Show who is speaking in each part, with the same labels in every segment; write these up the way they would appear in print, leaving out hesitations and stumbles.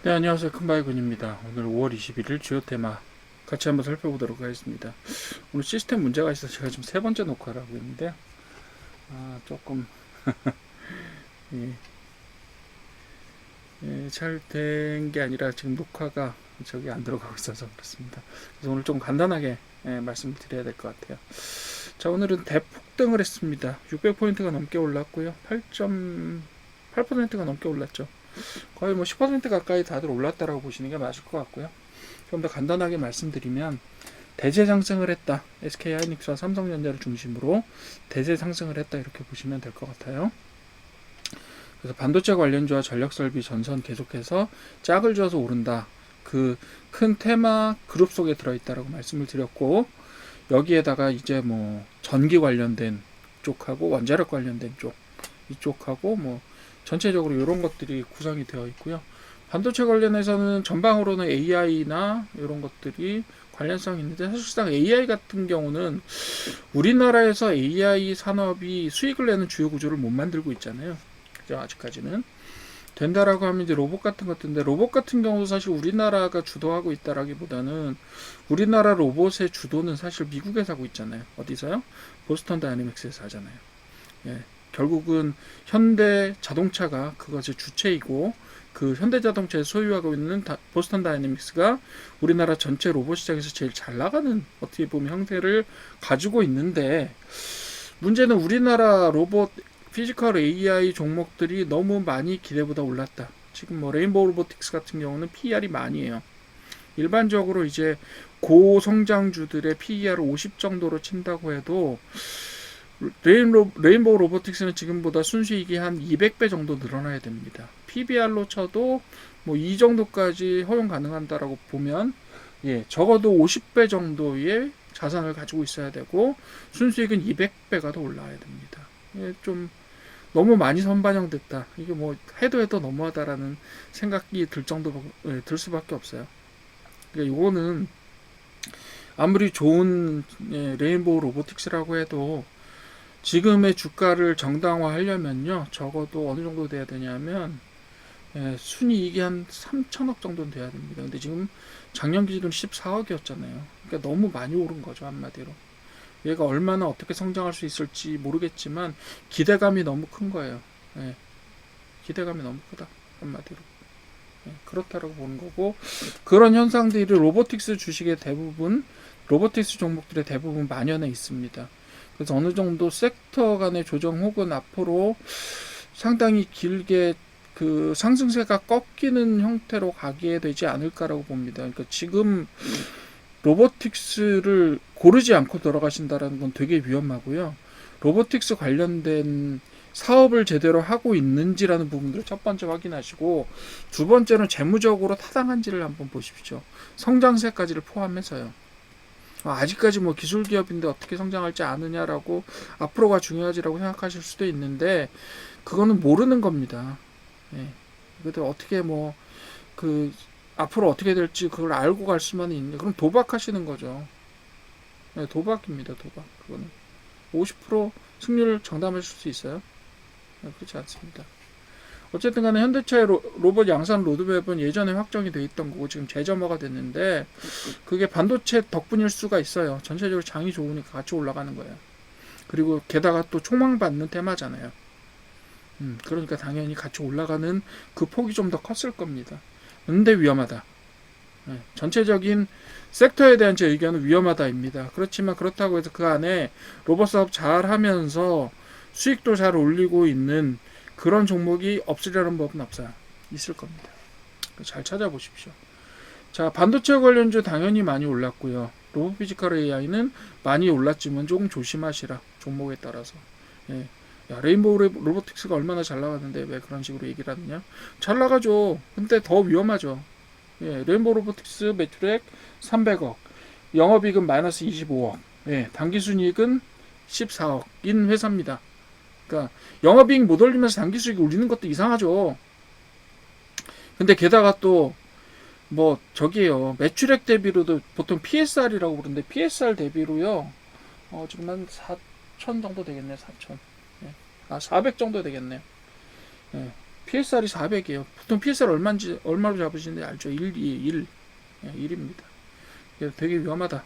Speaker 1: 네, 안녕하세요. 큰바이군입니다. 오늘 5월 21일 주요 테마 같이 한번 살펴보도록 하겠습니다. 오늘 시스템 문제가 있어서 제가 지금 세 번째 녹화를 하고 있는데요. 조금 예, 잘 된 게 아니라 지금 녹화가 저기 안 들어가고 있어서 그렇습니다. 그래서 오늘 좀 간단하게 말씀을 드려야 될 것 같아요. 자, 오늘은 대폭등을 했습니다. 600포인트가 넘게 올랐고요. 8.8%가 넘게 올랐죠. 거의 뭐 10% 가까이 다들 올랐다라고 보시는 게 맞을 것 같고요. 좀 더 간단하게 말씀드리면 대세 상승을 했다. SK하이닉스와 삼성전자를 중심으로 대세 상승을 했다 이렇게 보시면 될 것 같아요. 그래서 반도체 관련주와 전력설비 전선 계속해서 짝을 져서 오른다. 그 큰 테마 그룹 속에 들어있다라고 말씀을 드렸고, 여기에다가 이제 뭐 전기 관련된 쪽하고 원자력 관련된 쪽 이쪽하고 뭐 전체적으로 이런 것들이 구성이 되어 있고요. 반도체 관련해서는 전방으로는 AI나 이런 것들이 관련성이 있는데, 사실상 AI 같은 경우는 우리나라에서 AI 산업이 수익을 내는 주요 구조를 못 만들고 있잖아요. 그죠? 아직까지는. 된다라고 하면 이제 로봇 같은 것들인데, 로봇 같은 경우도 사실 우리나라가 주도하고 있다라기보다는 우리나라 로봇의 주도는 사실 미국에서 하고 있잖아요. 어디서요? 보스턴 다이내믹스에서 하잖아요. 예. 결국은 현대 자동차가 그것의 주체이고, 그 현대자동차에 소유하고 있는 보스턴 다이내믹스가 우리나라 전체 로봇 시장에서 제일 잘 나가는, 어떻게 보면 형태를 가지고 있는데, 문제는 우리나라 로봇 피지컬 AI 종목들이 너무 많이 기대보다 올랐다. 지금 뭐 레인보우 로보틱스 같은 경우는 PER이 많이 해요. 일반적으로 이제 고성장주들의 PER을 50 정도로 친다고 해도 레인보우 로보틱스는 지금보다 순수익이 한 200배 정도 늘어나야 됩니다. PBR로 쳐도 뭐 이 정도까지 허용 가능한다라고 보면, 적어도 50배 정도의 자산을 가지고 있어야 되고, 순수익은 200배가 더 올라야 됩니다. 좀 너무 많이 선반영됐다. 이게 뭐 해도 너무하다라는 생각이 들 정도, 들 수밖에 없어요. 그러니까 이거는 아무리 좋은 레인보우 로보틱스라고 해도 지금의 주가를 정당화하려면요, 적어도 어느 정도 돼야 되냐면, 순이익이 한 3천억 정도는 돼야 됩니다. 근데 지금 작년 기준으로 14억이었잖아요. 그러니까 너무 많이 오른 거죠, 한마디로. 얘가 얼마나 어떻게 성장할 수 있을지 모르겠지만 기대감이 너무 큰 거예요. 예, 기대감이 너무 크다, 한마디로. 그렇다라고 보는 거고, 그런 현상들이 로보틱스 주식의 대부분, 로보틱스 종목들의 대부분 만연해 있습니다. 그래서 어느 정도 섹터 간의 조정 혹은 앞으로 상당히 길게 그 상승세가 꺾이는 형태로 가게 되지 않을까라고 봅니다. 그러니까 지금 로보틱스를 고르지 않고 들어가신다는 건 되게 위험하고요. 로보틱스 관련된 사업을 제대로 하고 있는지라는 부분들을 첫 번째 확인하시고, 두 번째는 재무적으로 타당한지를 한번 보십시오. 성장세까지를 포함해서요. 아직까지 뭐 기술 기업인데 어떻게 성장할지 아느냐라고, 앞으로가 중요하지라고 생각하실 수도 있는데, 그거는 모르는 겁니다. 예. 그래도 어떻게 뭐 그 앞으로 어떻게 될지 그걸 알고 갈 수만 있는데, 그럼 도박하시는 거죠. 네, 도박입니다, 도박. 그거는 50% 승률 장담하실 수 있어요? 네, 그렇지 않습니다. 어쨌든 간에 현대차의 로봇 양산 로드맵은 예전에 확정이 돼 있던 거고 지금 재점화가 됐는데, 그게 반도체 덕분일 수가 있어요. 전체적으로 장이 좋으니까 같이 올라가는 거예요. 그리고 게다가 또 촉망받는 테마잖아요. 그러니까 당연히 같이 올라가는 그 폭이 좀 더 컸을 겁니다. 근데 위험하다. 전체적인 섹터에 대한 제 의견은 위험하다입니다. 그렇지만 그렇다고 해서 그 안에 로봇 사업 잘 하면서 수익도 잘 올리고 있는 그런 종목이 없으려는 법은 없어요. 있을 겁니다. 잘 찾아보십시오. 자, 반도체 관련주 당연히 많이 올랐고요. 로봇 피지컬 AI는 많이 올랐지만 조금 조심하시라, 종목에 따라서. 예. 야, 레인보우 로보틱스가 얼마나 잘 나가는데 왜 그런 식으로 얘기를 하느냐? 잘 나가죠. 근데 더 위험하죠. 예, 레인보우 로보틱스 매출액 300억, 영업이익은 마이너스 25억, 당기순이익은 14억인 회사입니다. 그러니까 영업이익 못 올리면서 당기수익 올리는 것도 이상하죠. 근데 게다가 또 뭐 저기에요, 매출액 대비로도 보통 PSR이라고 부르는데, PSR 대비로요, 지금 한 4천 정도 되겠네요. 4천. 400 정도 되겠네요. 예. PSR이 400이에요. 보통 PSR 얼마로 잡으시는지 알죠? 1, 1입니다. 되게 위험하다.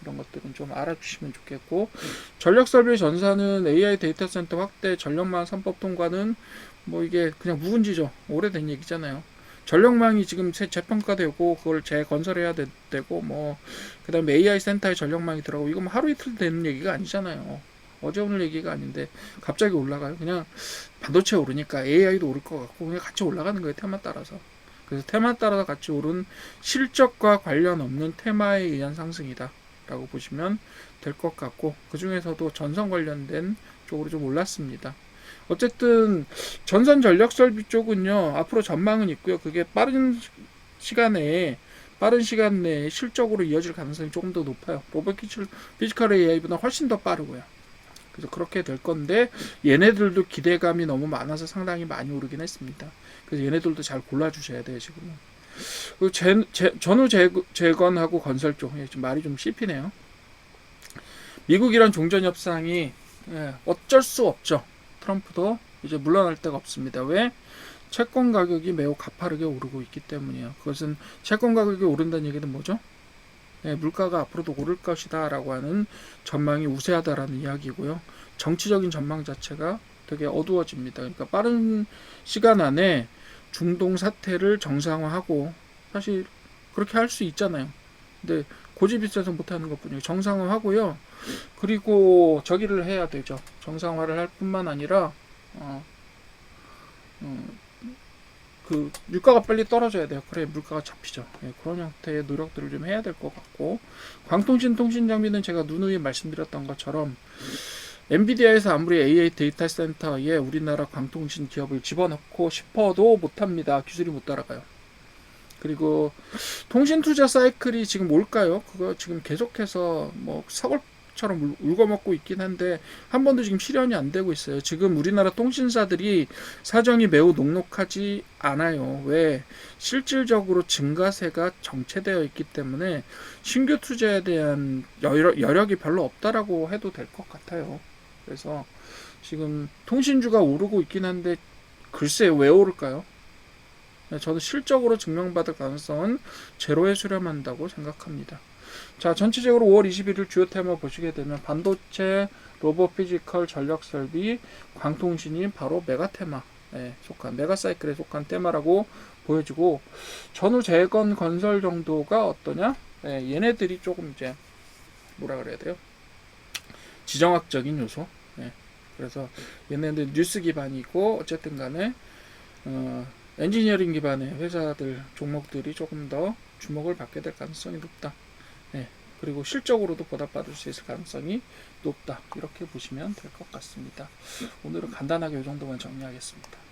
Speaker 1: 이런 것들은 좀 알아주시면 좋겠고, 전력 설비 전사는 AI 데이터 센터 확대, 전력망 3법 통과는 뭐 이게 그냥 묵은지죠. 오래된 얘기잖아요. 전력망이 지금 재평가되고 그걸 재건설해야 되고 뭐 그다음에 AI 센터에 전력망이 들어가고 이거 뭐 하루 이틀 되는 얘기가 아니잖아요. 어제 오늘 얘기가 아닌데 갑자기 올라가요. 그냥 반도체 오르니까 AI도 오를 것 같고 그냥 같이 올라가는 거예요. 테마 따라서. 그래서 테마 따라서 같이 오른 실적과 관련 없는 테마에 의한 상승이다 라고 보시면 될 것 같고, 그 중에서도 전선 관련된 쪽으로 좀 올랐습니다. 어쨌든 전선 전력 설비 쪽은요, 앞으로 전망은 있고요. 그게 빠른 시간 내에 실적으로 이어질 가능성이 조금 더 높아요. 로봇 피지컬 AI보다 훨씬 더 빠르고요. 그래서 그렇게 될 건데, 얘네들도 기대감이 너무 많아서 상당히 많이 오르긴 했습니다. 그래서 얘네들도 잘 골라주셔야 돼요, 지금은. 그 전후 재건하고 건설 쪽, 좀 말이 좀 씹히네요. 미국이란 종전 협상이 어쩔 수 없죠. 트럼프도 이제 물러날 데가 없습니다. 왜? 채권 가격이 매우 가파르게 오르고 있기 때문이에요. 그것은 채권 가격이 오른다는 얘기는 뭐죠? 물가가 앞으로도 오를 것이다 라고 하는 전망이 우세하다라는 이야기고요. 정치적인 전망 자체가 되게 어두워집니다. 그러니까 빠른 시간 안에 중동 사태를 정상화하고, 사실 그렇게 할 수 있잖아요. 근데 고집이 있어서 못하는 것뿐이에요. 정상화하고요. 그리고 저기를 해야 되죠. 정상화를 할 뿐만 아니라 그 유가가 빨리 떨어져야 돼요. 그래 물가가 잡히죠. 그런 형태의 노력들을 좀 해야 될 것 같고, 광통신 통신 장비는 제가 누누이 말씀드렸던 것처럼 엔비디아에서 아무리 AI 데이터 센터에 우리나라 광통신 기업을 집어넣고 싶어도 못합니다. 기술이 못 따라가요. 그리고 통신 투자 사이클이 지금 올까요? 그거 지금 계속해서 뭐 서글처럼 울거먹고 있긴 한데 한 번도 지금 실현이 안 되고 있어요. 지금 우리나라 통신사들이 사정이 매우 녹록하지 않아요. 왜? 실질적으로 증가세가 정체되어 있기 때문에 신규 투자에 대한 여력이 별로 없다라고 해도 될 것 같아요. 그래서 지금 통신주가 오르고 있긴 한데 글쎄요, 왜 오를까요? 저는 실적으로 증명받을 가능성은 제로에 수렴한다고 생각합니다. 자, 전체적으로 5월 21일 주요 테마 보시게 되면 반도체, 로봇 피지컬, 전력 설비, 광통신이 바로 메가 테마에 속한, 메가 사이클에 속한 테마라고 보여지고, 전후 재건 건설 정도가 어떠냐? 얘네들이 조금 이제 뭐라 그래야 돼요? 지정학적인 요소. 그래서 얘네들 뉴스 기반이고 어쨌든 간에 엔지니어링 기반의 회사들 종목들이 조금 더 주목을 받게 될 가능성이 높다. 그리고 실적으로도 보답받을 수 있을 가능성이 높다. 이렇게 보시면 될 것 같습니다. 오늘은 간단하게 이 정도만 정리하겠습니다.